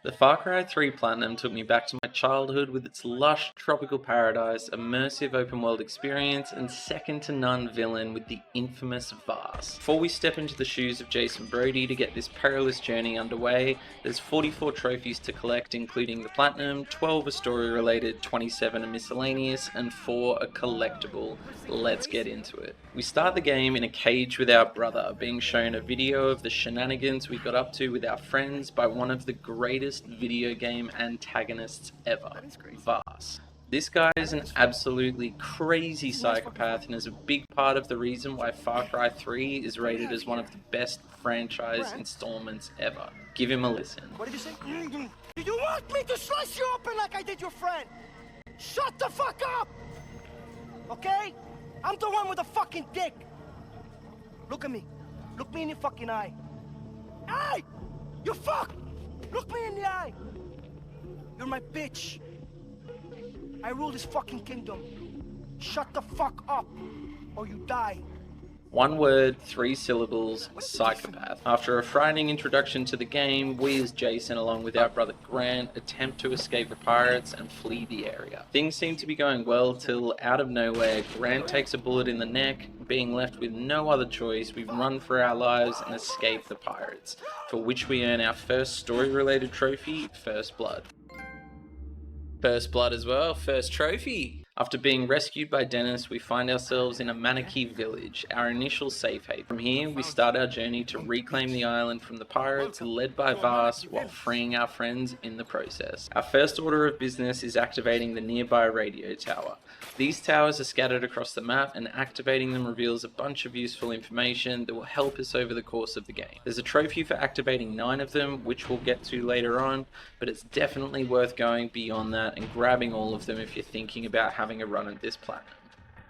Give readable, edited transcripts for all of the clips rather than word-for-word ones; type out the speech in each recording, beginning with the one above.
The Far Cry 3 Platinum took me back to my childhood with its lush tropical paradise, immersive open world experience, and second to none villain with the infamous Vaas. Before we step into the shoes of Jason Brody to get this perilous journey underway, there's 44 trophies to collect, including the Platinum, 12 are story related, 27 are miscellaneous, and 4 are collectible. Let's get into it. We start the game in a cage with our brother, being shown a video of the shenanigans we got up to with our friends by one of the greatest video game antagonists ever, Vaas. This guy is an absolutely crazy psychopath and is a big part of the reason why Far Cry 3 is rated as one of the best franchise installments ever. Give him a listen. What did you say? Do you want me to slice you open like I did your friend? Shut the fuck up! Okay? I'm the one with the fucking dick. Look at me. Look me in the fucking eye. Hey! You fuck! Look me in the eye! You're my bitch. I rule this fucking kingdom. Shut the fuck up, or you die. One word, 3 syllables, psychopath. After a frightening introduction to the game, we as Jason, along with our brother Grant, attempt to escape the pirates and flee the area. Things seem to be going well till, out of nowhere, Grant takes a bullet in the neck. Being left with no other choice, we run for our lives and escape the pirates, for which we earn our first story-related trophy, First Blood. First Blood as well, first trophy! After being rescued by Dennis, we find ourselves in a Manaki village, our initial safe haven. From here, we start our journey to reclaim the island from the pirates, led by Vaas, while freeing our friends in the process. Our first order of business is activating the nearby radio tower. These towers are scattered across the map, and activating them reveals a bunch of useful information that will help us over the course of the game. There's a trophy for activating 9 of them, which we'll get to later on, but it's definitely worth going beyond that and grabbing all of them if you're thinking about having a run at this platinum.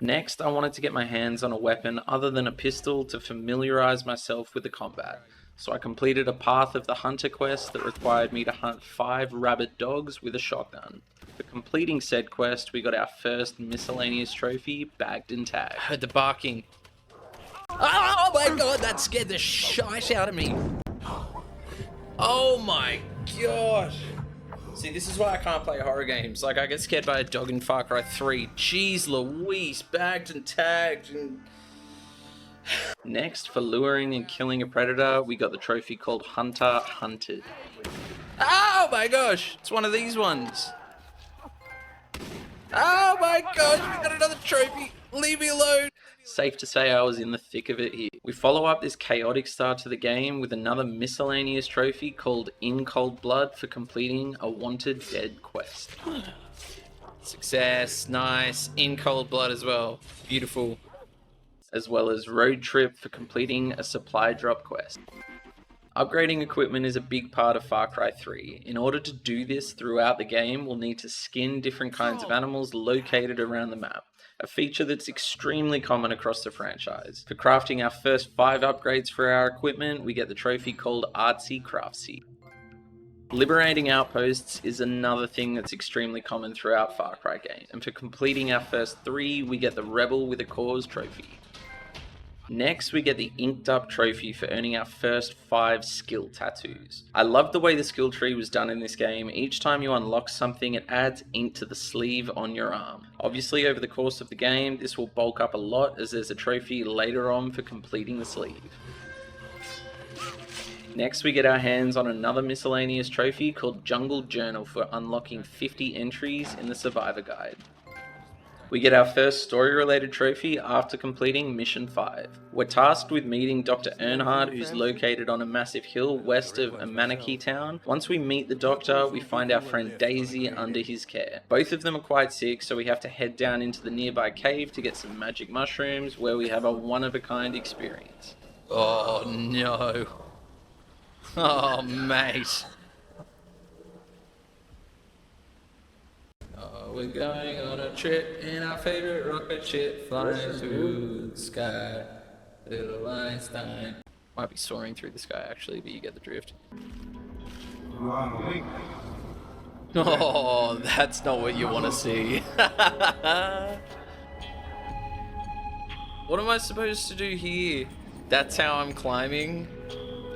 Next, I wanted to get my hands on a weapon other than a pistol to familiarize myself with the combat. So I completed a Path of the Hunter quest that required me to hunt 5 rabid dogs with a shotgun. For completing said quest, we got our first miscellaneous trophy, bagged and tagged. I heard the barking. Oh my god, that scared the shite out of me. Oh my gosh. See, this is why I can't play horror games. Like, I get scared by a dog in Far Cry 3. Jeez Louise, bagged and tagged and... Next, for luring and killing a predator, we got the trophy called Hunter Hunted. Oh my gosh, it's one of these ones. Oh my gosh, we got another trophy. Leave me alone. Safe to say I was in the thick of it here. We follow up this chaotic start to the game with another miscellaneous trophy called In Cold Blood for completing a Wanted Dead quest. Success, nice. In Cold Blood as well. Beautiful. As well as Road Trip for completing a supply drop quest. Upgrading equipment is a big part of Far Cry 3. In order to do this throughout the game, we'll need to skin different kinds of animals located around the map, a feature that's extremely common across the franchise. For crafting our first 5 upgrades for our equipment, we get the trophy called Artsy Craftsy. Liberating outposts is another thing that's extremely common throughout Far Cry games, and for completing our first 3, we get the Rebel with a Cause trophy. Next, we get the Inked Up trophy for earning our first 5 skill tattoos. I love the way the skill tree was done in this game. Each time you unlock something, it adds ink to the sleeve on your arm. Obviously, over the course of the game, this will bulk up a lot as there's a trophy later on for completing the sleeve. Next, we get our hands on another miscellaneous trophy called Jungle Journal for unlocking 50 entries in the Survivor Guide. We get our first story-related trophy after completing Mission 5. We're tasked with meeting Dr. Earnhardt, who's located on a massive hill west of a Manaki town. Once we meet the doctor, we find our friend Daisy under his care. Both of them are quite sick, so we have to head down into the nearby cave to get some magic mushrooms, where we have a one-of-a-kind experience. Oh no. Oh mate. We're going on a trip in our favorite rocket ship, flying through the sky. Little Einstein. Might be soaring through the sky actually, but you get the drift. Oh, that's not what you want to see. What am I supposed to do here? That's how I'm climbing?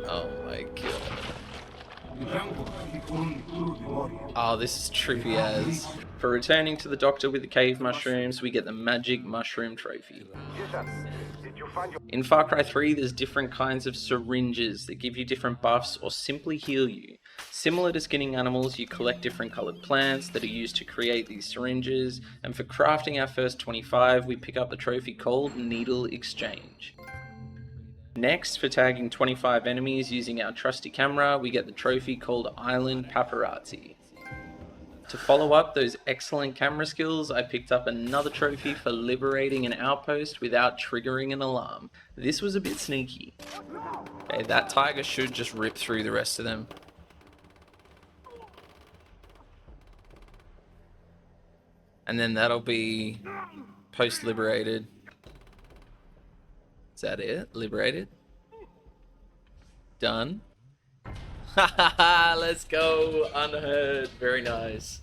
Oh my god. Oh, this is trippy as. For returning to the doctor with the cave mushrooms, we get the magic mushroom trophy. In Far Cry 3, there's different kinds of syringes that give you different buffs or simply heal you. Similar to skinning animals, you collect different coloured plants that are used to create these syringes, and for crafting our first 25, we pick up the trophy called Needle Exchange. Next, for tagging 25 enemies using our trusty camera, we get the trophy called Island Paparazzi. To follow up those excellent camera skills, I picked up another trophy for liberating an outpost without triggering an alarm. This was a bit sneaky. Okay, that tiger should just rip through the rest of them. And then that'll be post-liberated. Is that it? Liberated? Done. Haha, let's go. Unheard. Very nice.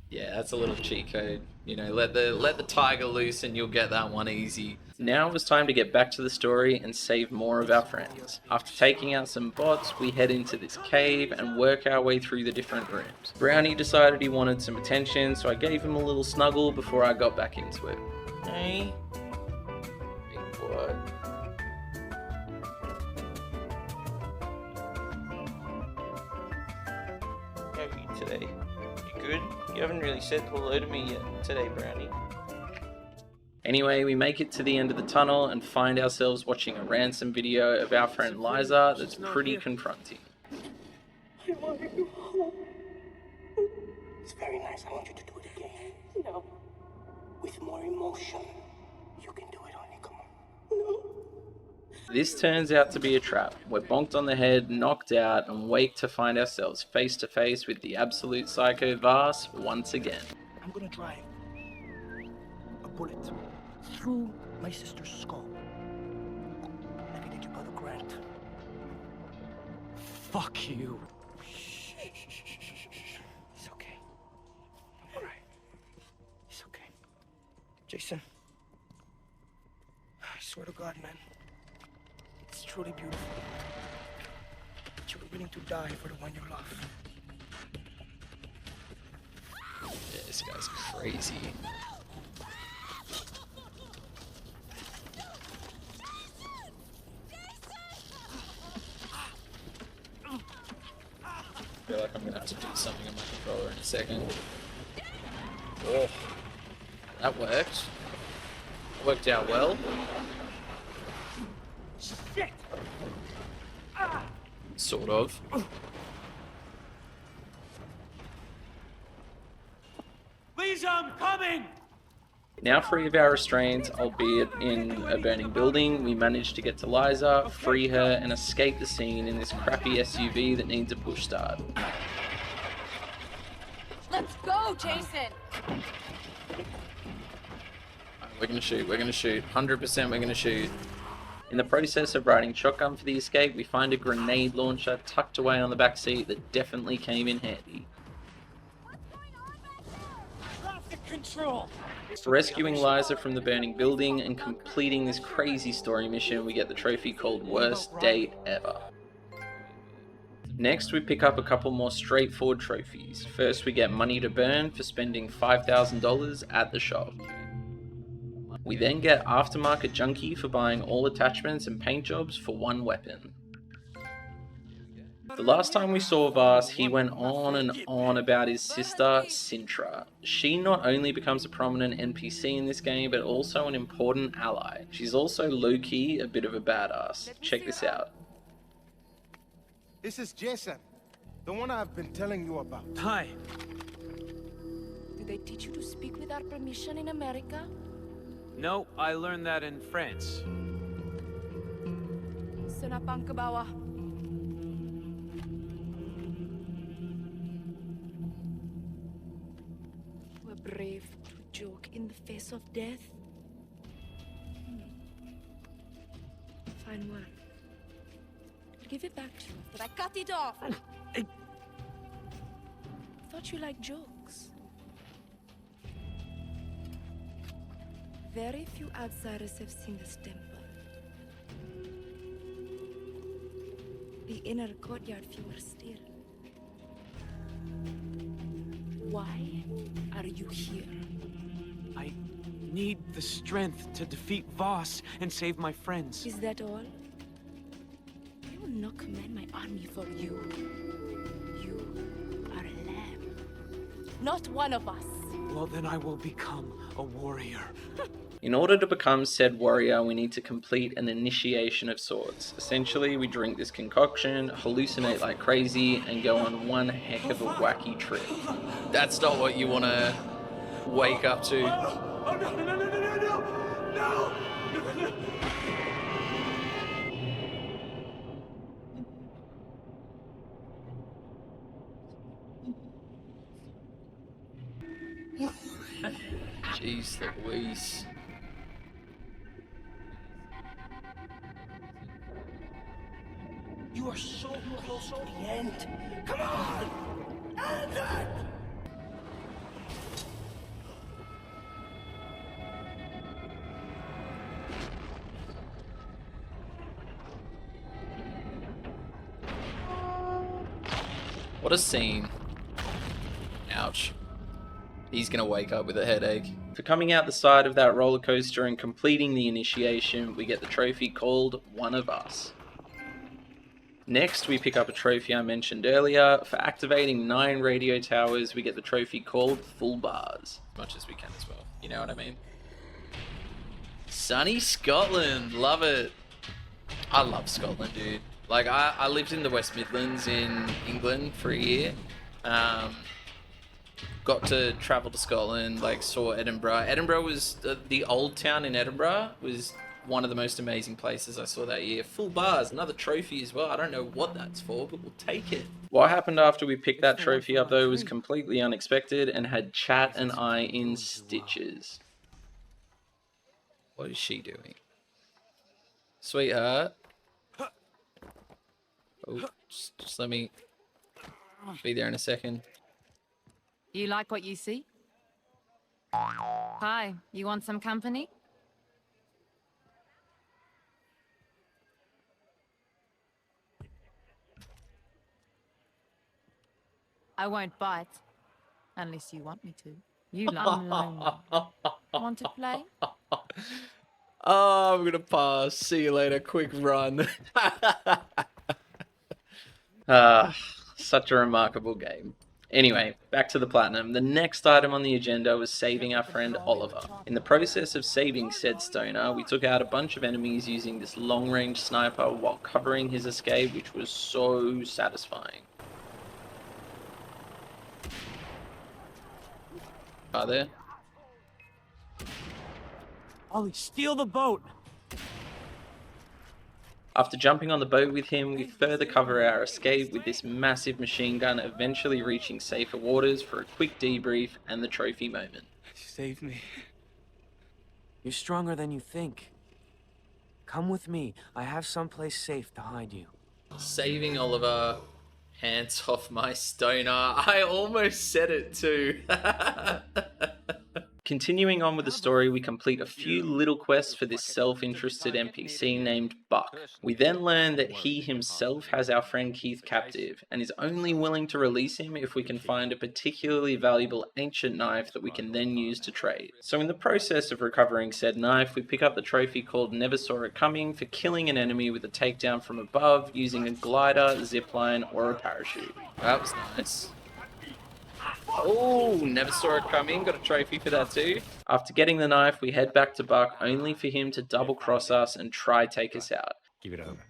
Yeah, that's a little cheat code. You know, let the tiger loose and you'll get that one easy. Now it was time to get back to the story and save more of our friends. After taking out some bots, we head into this cave and work our way through the different rooms. Brownie decided he wanted some attention, so I gave him a little snuggle before I got back into it. Hey. Big boy. How are you today? You good? You haven't really said hello to me yet today, Brownie. Anyway, we make it to the end of the tunnel and find ourselves watching a ransom video of our friend Liza that's pretty confronting. I want you home. It's very nice. I want you to do it again. No. With more emotion. You can do it, honey. Come on. No. This turns out to be a trap. We're bonked on the head, knocked out, and wake to find ourselves face to face with the absolute psycho Vaas once again. I'm gonna drive a bullet through my sister's skull. Like I did your brother Grant. Fuck you. Shh. It's okay. I'm alright. It's okay. Jason. I swear to God, man. It's truly beautiful. That you were willing to die for the one you love. Yeah, this guy's crazy. I feel like I'm gonna have to do something on my controller in a second. Oh, that worked. That worked out well. Shit! Sort of. Liza, I'm coming! Now free of our restraints, albeit in a burning building, we manage to get to Liza, free her, and escape the scene in this crappy SUV that needs a push start. Let's go, Jason! We're gonna shoot, 100% we're gonna shoot. In the process of riding shotgun for the escape, we find a grenade launcher tucked away on the back seat that definitely came in handy. Traffic control! For rescuing Liza from the burning building and completing this crazy story mission, we get the trophy called Worst Date Ever. Next, we pick up a couple more straightforward trophies. First, we get money to burn for spending $5,000 at the shop. We then get Aftermarket Junkie for buying all attachments and paint jobs for one weapon. The last time we saw Vaas, he went on and on about his sister, Sintra. She not only becomes a prominent NPC in this game, but also an important ally. She's also low-key a bit of a badass. Check this out. This is Jason, the one I've been telling you about. Hi. Did they teach you to speak without permission in America? No, I learned that in France. Senapang kabawa. We're brave to joke in the face of death. Fine one. Give it back to you, but I cut it off. Thought you liked jokes. Very few outsiders have seen this temple. The inner courtyard fewer still. Why are you here? I need the strength to defeat Vaas and save my friends. Is that all? I will not command my army for you. You are a lamb. Not one of us. Well, then I will become a warrior. In order to become said warrior, we need to complete an initiation of sorts. Essentially, we drink this concoction, hallucinate like crazy, and go on one heck of a wacky trip. That's not what you want to wake up to. Oh, no, no, no, no, no, no, no! Jeez Louise. You are so close to the end. Come on! End it! What a scene. Ouch. He's gonna wake up with a headache. For coming out the side of that roller coaster and completing the initiation, we get the trophy called One of Us. Next, we pick up a trophy I mentioned earlier. For activating 9 radio towers, we get the trophy called Full Bars. As much as we can as well. You know what I mean? Sunny Scotland. Love it. I love Scotland, dude. Like, I lived in the West Midlands in England for a year. Got to travel to Scotland, like, saw Edinburgh. Edinburgh was, the old town in Edinburgh was one of the most amazing places I saw that year. Full Bars, another trophy as well. I don't know what that's for, but we'll take it. What happened after we picked that trophy up, though, was completely unexpected and had Chat and I in stitches. What is she doing? Sweetheart. Oh, just let me be there in a second. You like what you see? Hi, you want some company? I won't bite, unless you want me to. You lonely. Want to play? Oh, I'm gonna pass. See you later. Quick run. Such a remarkable game. Anyway, back to the platinum. The next item on the agenda was saving our friend Oliver. In the process of saving said stoner, we took out a bunch of enemies using this long-range sniper while covering his escape, which was so satisfying. Are there? Ollie, steal the boat! After jumping on the boat with him, we further cover our escape with this massive machine gun, eventually reaching safer waters for a quick debrief and the trophy moment. You saved me. You're stronger than you think. Come with me. I have someplace safe to hide you. Saving Oliver. Hands off my stoner. I almost said it too. Continuing on with the story, we complete a few little quests for this self-interested NPC named Buck. We then learn that he himself has our friend Keith captive, and is only willing to release him if we can find a particularly valuable ancient knife that we can then use to trade. So in the process of recovering said knife, we pick up the trophy called Never Saw It Coming for killing an enemy with a takedown from above using a glider, zipline, or a parachute. That was nice. Oh, never saw it coming. Got a trophy for that too. After getting the knife, we head back to Buck, only for him to double cross us and try take us out. Give it over.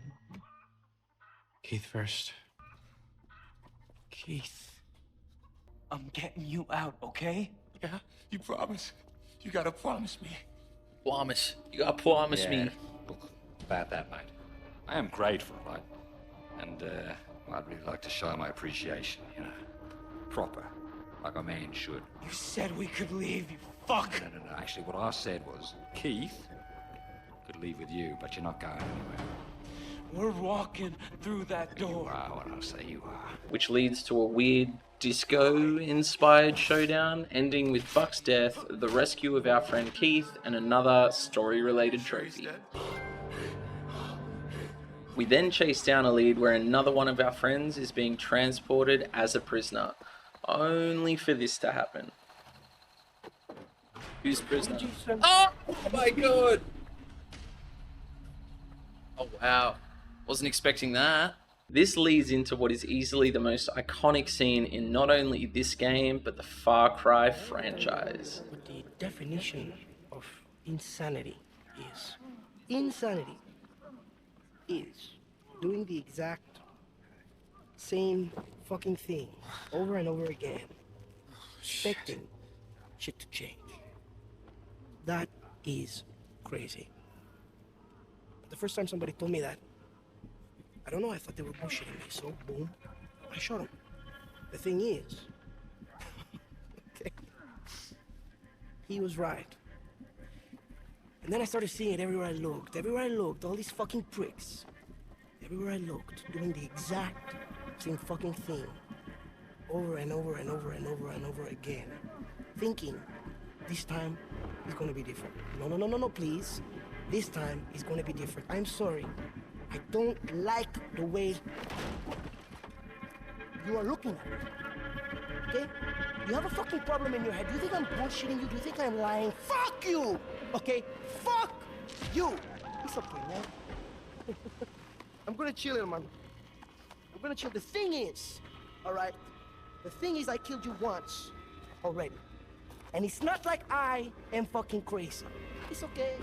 Keith first. Keith. I'm getting you out, okay? Yeah, you promise. You gotta promise me. Promise. You gotta promise Yeah. me. Look, about that, mate. I am grateful, right? And, I'd really like to show my appreciation, you know. Proper. Like a man should. You said we could leave, you fuck! No. Actually, what I said was, Keith could leave with you, but you're not going anywhere. We're walking through that You door. are what I say you are. Which leads to a weird disco-inspired showdown, ending with Buck's death, the rescue of our friend Keith, and another story-related trophy. We then chase down a lead where another one of our friends is being transported as a prisoner. only for this to happen. Who's prisoner? Oh my god! Oh wow. Wasn't expecting that. This leads into what is easily the most iconic scene in not only this game, but the Far Cry franchise. What the definition of insanity is. Insanity is doing the exact same fucking thing over and over again, expecting shit to change. That is crazy. But the first time somebody told me that, I don't know, I thought they were bullshitting me, so boom, I shot him. The thing is, okay, he was right. And then I started seeing it everywhere I looked, all these fucking pricks. Everywhere I looked, doing the exact same fucking thing. Over and over and over and over and over again. Thinking, this time is gonna be different. No, please. This time is gonna be different. I'm sorry. I don't like the way you are looking at it. Okay? You have a fucking problem in your head. Do you think I'm bullshitting you? Do you think I'm lying? Fuck you! Okay? Fuck you! It's okay, man. I'm gonna chill here, man. I'm gonna chill. The thing is, alright? The thing is I killed you once already. And it's not like I am fucking crazy. It's okay.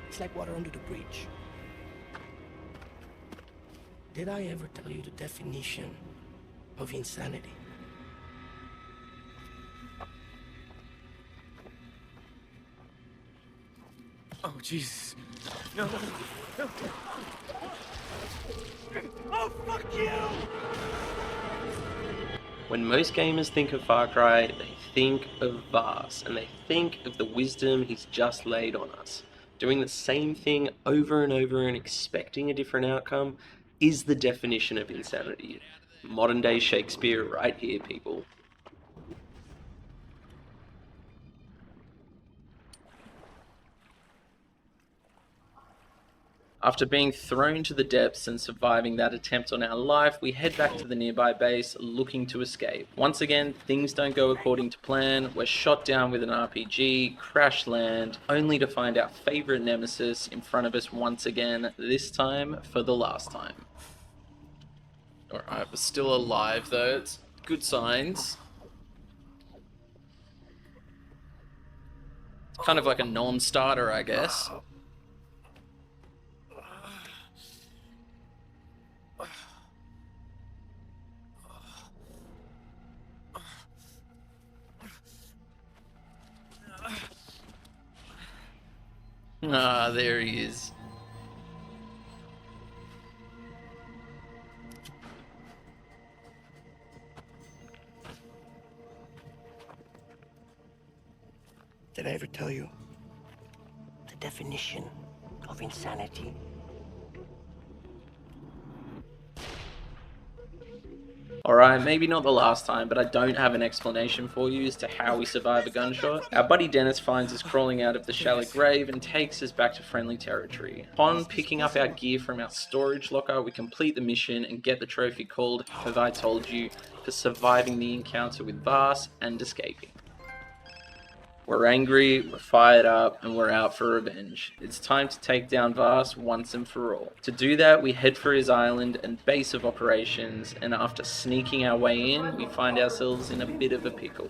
It's like water under the bridge. Did I ever tell you the definition of insanity? Oh, Jesus. No. Oh, fuck you! When most gamers think of Far Cry, they think of Vaas, and they think of the wisdom he's just laid on us. Doing the same thing over and over and expecting a different outcome is the definition of insanity. Modern day Shakespeare right here, people. After being thrown to the depths and surviving that attempt on our life, we head back to the nearby base looking to escape. Once again, things don't go according to plan. We're shot down with an RPG, crash land, only to find our favorite nemesis in front of us once again, this time for the last time. Alright, we're still alive though. It's good signs. Kind of like a non-starter, I guess. Ah, there he is. Did I ever tell you the definition of insanity? Alright, maybe not the last time, but I don't have an explanation for you as to how we survive a gunshot. Our buddy Dennis finds us crawling out of the shallow grave and takes us back to friendly territory. Upon picking up our gear from our storage locker, we complete the mission and get the trophy called Have I Told You for surviving the encounter with Vaas and escaping. We're angry, we're fired up, and we're out for revenge. It's time to take down Vaas once and for all. To do that, we head for his island and base of operations, and after sneaking our way in, we find ourselves in a bit of a pickle.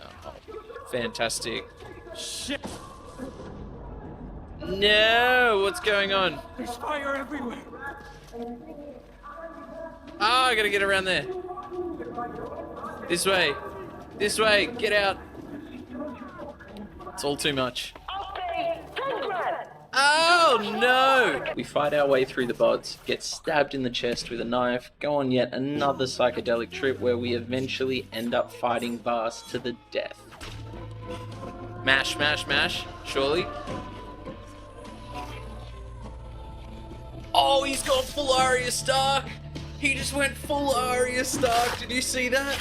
Oh, fantastic. Shit! No! What's going on? There's fire everywhere. Oh, I gotta get around there. This way. This way. Get out. It's all too much. Oh, no! We fight our way through the bots, get stabbed in the chest with a knife, go on yet another psychedelic trip where we eventually end up fighting Vaas to the death. Mash, mash, mash. Surely. Oh, he's got full Arya Stark. He just went full Arya Stark. Did you see that?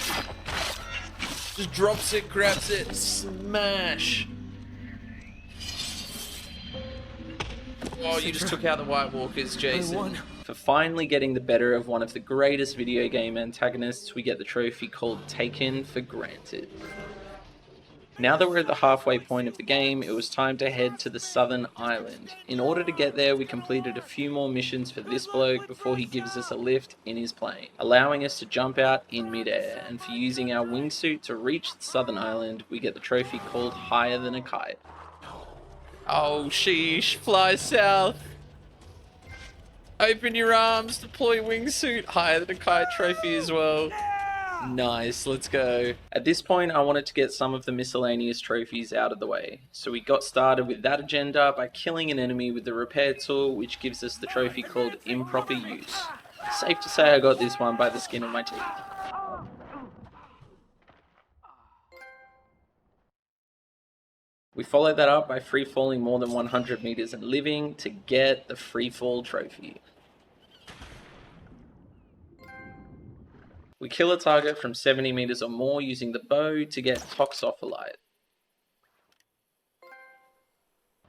Just drops it, grabs it, smash. Oh, you just took out the White Walkers, Jason. For finally getting the better of one of the greatest video game antagonists, we get the trophy called Taken for Granted. Now that we're at the halfway point of the game, it was time to head to the southern island. In order to get there, we completed a few more missions for this bloke before he gives us a lift in his plane, allowing us to jump out in midair, and for using our wingsuit to reach the southern island, we get the trophy called Higher Than a Kite. Oh, sheesh. Fly south. Open your arms. Deploy wingsuit. Higher Than a Kite trophy as well. Nice, let's go. At this point, I wanted to get some of the miscellaneous trophies out of the way. So we got started with that agenda by killing an enemy with the repair tool, which gives us the trophy called Improper Use. Safe to say I got this one by the skin of my teeth. We followed that up by free falling more than 100 meters and living to get the free fall trophy. We kill a target from 70 meters or more using the bow to get Toxopholite.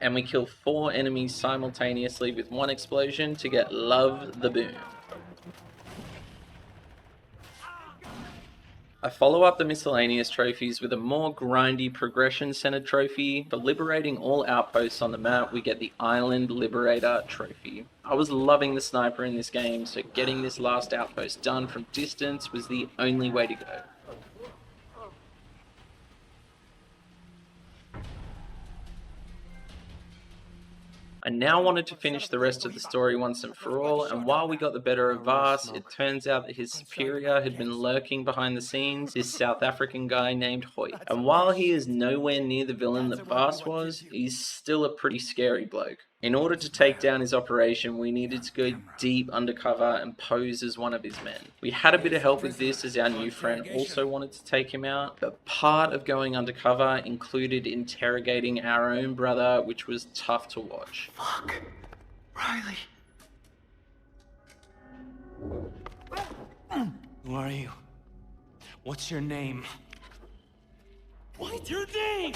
And we kill 4 enemies simultaneously with 1 explosion to get Love the Boom. I follow up the miscellaneous trophies with a more grindy progression-centered trophy. For liberating all outposts on the map, we get the Island Liberator trophy. I was loving the sniper in this game, so getting this last outpost done from distance was the only way to go. I now wanted to finish the rest of the story once and for all, and while we got the better of Vaas, it turns out that his superior had been lurking behind the scenes, this South African guy named Hoyt. And while he is nowhere near the villain that Vaas was, he's still a pretty scary bloke. In order to take down his operation, we needed to go deep undercover and pose as one of his men. We had a bit of help with this as our new friend also wanted to take him out, but part of going undercover included interrogating our own brother, which was tough to watch. Fuck. Riley. Who are you? What's your name? What's your name?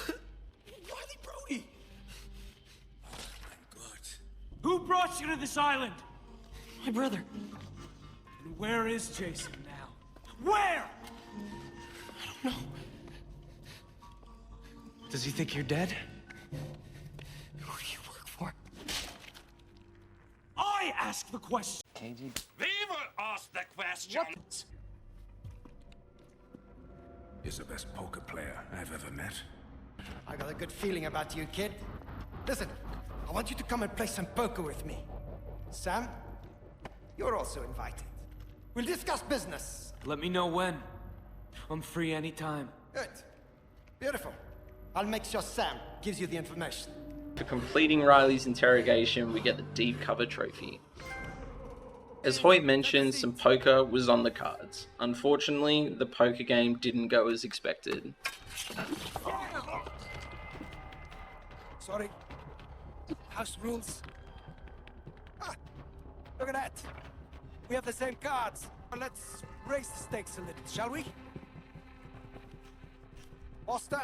Riley Brody. Who brought you to this island? My brother. And where is Jason now? Where? I don't know. Does he think you're dead? Who do you work for? I ask the question. KG. We will ask the questions. He's the best poker player I've ever met. I got a good feeling about you, kid. Listen, I want you to come and play some poker with me. Sam, you're also invited. We'll discuss business. Let me know when. I'm free anytime. Good. Beautiful. I'll make sure Sam gives you the information. For completing Riley's interrogation, we get the Deep Cover trophy. As Hoyt mentioned, some poker was on the cards. Unfortunately, the poker game didn't go as expected. Sorry. House rules. Ah, look at that. We have the same cards. Let's raise the stakes a little, shall we? Foster,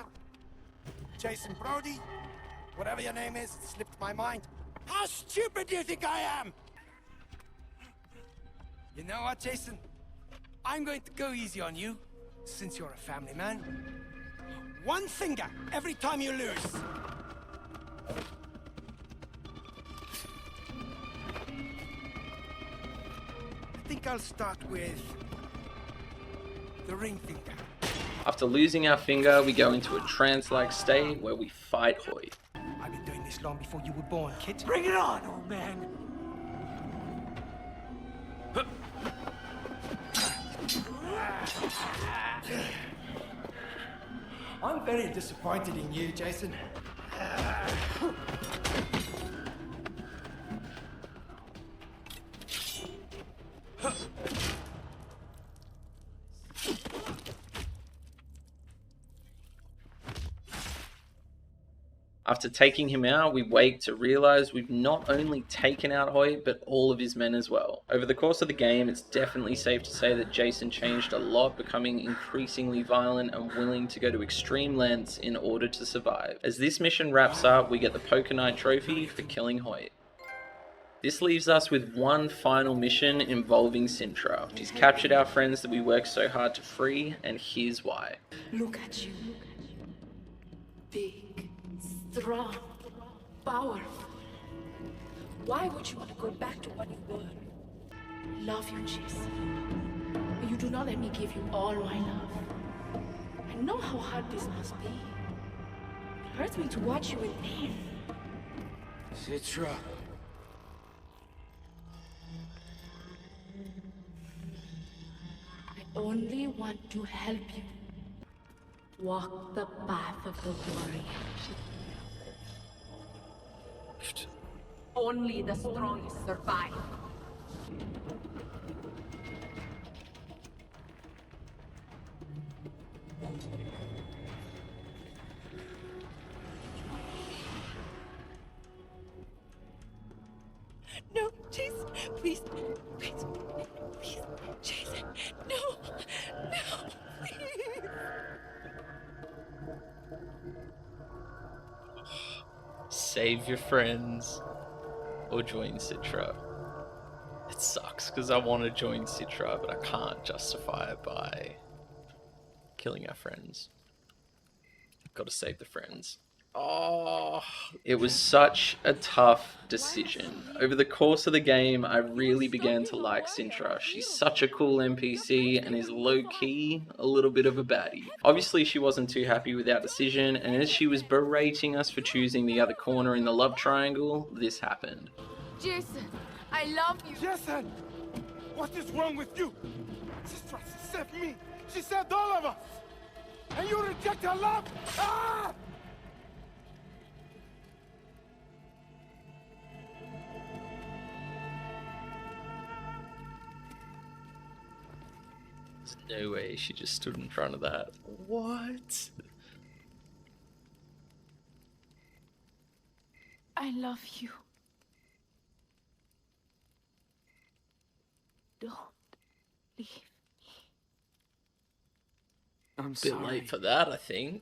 Jason Brody, whatever your name is, it slipped my mind. How stupid do you think I am? You know what, Jason? I'm going to go easy on you, since you're a family man. 1 finger every time you lose. I think I'll start with the ring finger. After losing our finger, we go into a trance-like state where we fight Hoyt. I've been doing this long before you were born, kid. Bring it on, old man. I'm very disappointed in you, Jason. After taking him out, we wake to realise we've not only taken out Hoyt, but all of his men as well. Over the course of the game, it's definitely safe to say that Jason changed a lot, becoming increasingly violent and willing to go to extreme lengths in order to survive. As this mission wraps up, we get the Poker Night trophy for killing Hoyt. This leaves us with one final mission involving Sintra. She's captured our friends that we worked so hard to free, and here's why. Look at you. Big. Strong, powerful. Why would you want to go back to what you were? Love you, Jason. But you do not let me give you all my love. I know how hard this must be. It hurts me to watch you in pain. Citra. I only want to help you. Walk the path of the warrior. Only the strongest survive. No, Jason, please, please, please, Jason, no, no, please. Save your friends or join Citra. It sucks because I want to join Citra, but I can't justify it by killing our friends. Got to save the friends. Oh, it was such a tough decision. Over the course of the game, I really began to like Sintra. She's such a cool NPC and is low-key a little bit of a baddie. Obviously, she wasn't too happy with our decision, and as she was berating us for choosing the other corner in the love triangle, this happened. Jason, I love you. Jason! What is wrong with you? Sister, she saved me. She saved all of us. And you reject her love? Ah! There's no way she just stood in front of that. What? I love you. Don't leave me. I'm Bit sorry. late for that, I think.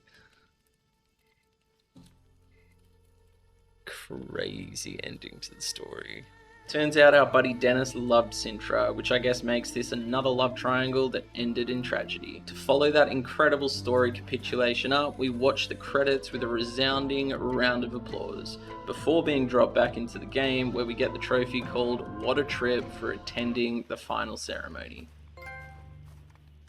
Crazy ending to the story. Turns out our buddy Dennis loved Sintra, which I guess makes this another love triangle that ended in tragedy. To follow that incredible story capitulation up, we watched the credits with a resounding round of applause, before being dropped back into the game, where we get the trophy called What a Trip for attending the final ceremony.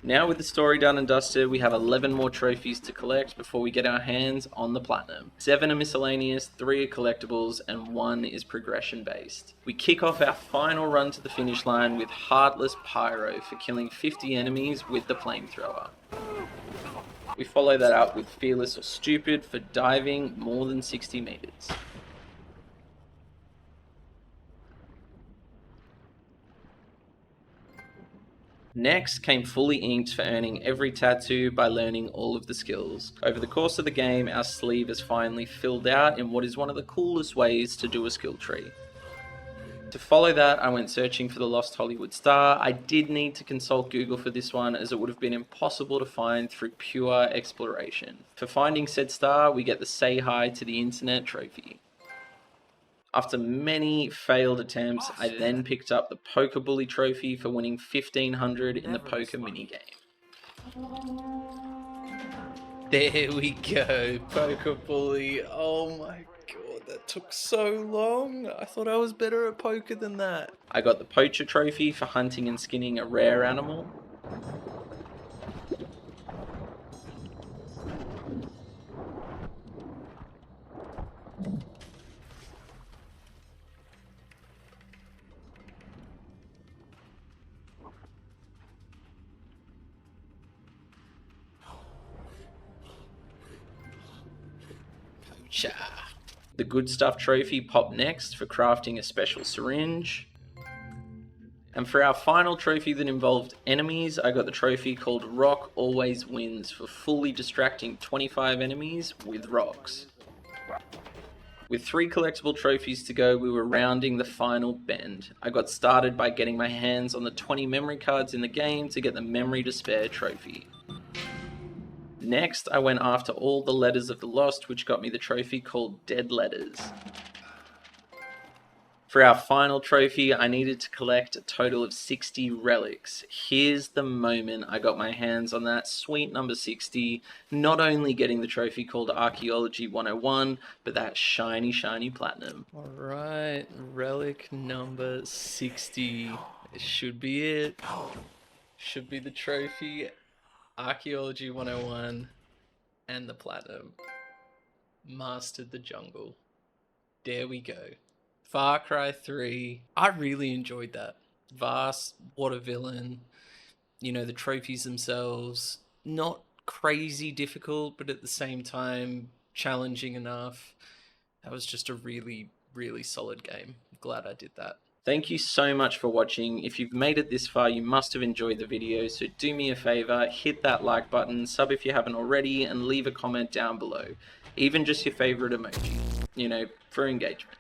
Now with the story done and dusted, we have 11 more trophies to collect before we get our hands on the platinum. 7 are miscellaneous, 3 are collectibles, and 1 is progression based. We kick off our final run to the finish line with Heartless Pyro for killing 50 enemies with the flamethrower. We follow that up with Fearless or Stupid for diving more than 60 meters. Next came Fully Inked for earning every tattoo by learning all of the skills. Over the course of the game, our sleeve is finally filled out in what is one of the coolest ways to do a skill tree. To follow that, I went searching for the Lost Hollywood Star. I did need to consult Google for this one, as it would have been impossible to find through pure exploration. For finding said star, we get the Say Hi to the Internet trophy. After many failed attempts, I then picked up the Poker Bully trophy for winning 1500 in the poker minigame. There we go, Poker Bully. Oh my god, that took so long. I thought I was better at poker than that. I got the Poacher trophy for hunting and skinning a rare animal. The Good Stuff trophy popped next for crafting a special syringe. And for our final trophy that involved enemies, I got the trophy called Rock Always Wins for fully distracting 25 enemies with rocks. With 3 collectible trophies to go, we were rounding the final bend. I got started by getting my hands on the 20 memory cards in the game to get the memory to spare trophy. Next, I went after all the Letters of the Lost, which got me the trophy called Dead Letters. For our final trophy, I needed to collect a total of 60 relics. Here's the moment I got my hands on that sweet number 60, not only getting the trophy called Archaeology 101, but that shiny, shiny platinum. Alright, relic number 60. It should be it. Should be the trophy, Archaeology 101, and the platinum. Mastered the jungle. There we go. Far Cry 3, I really enjoyed that. Vaas, what a villain. You know, the trophies themselves, not crazy difficult, but at the same time, challenging enough. That was just a really, really solid game. Glad I did that. Thank you so much for watching. If you've made it this far, you must have enjoyed the video, so do me a favor, hit that like button, sub if you haven't already, and leave a comment down below. Even just your favorite emoji, you know, for engagement.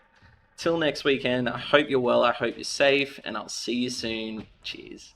Till next weekend, I hope you're well, I hope you're safe, and I'll see you soon. Cheers.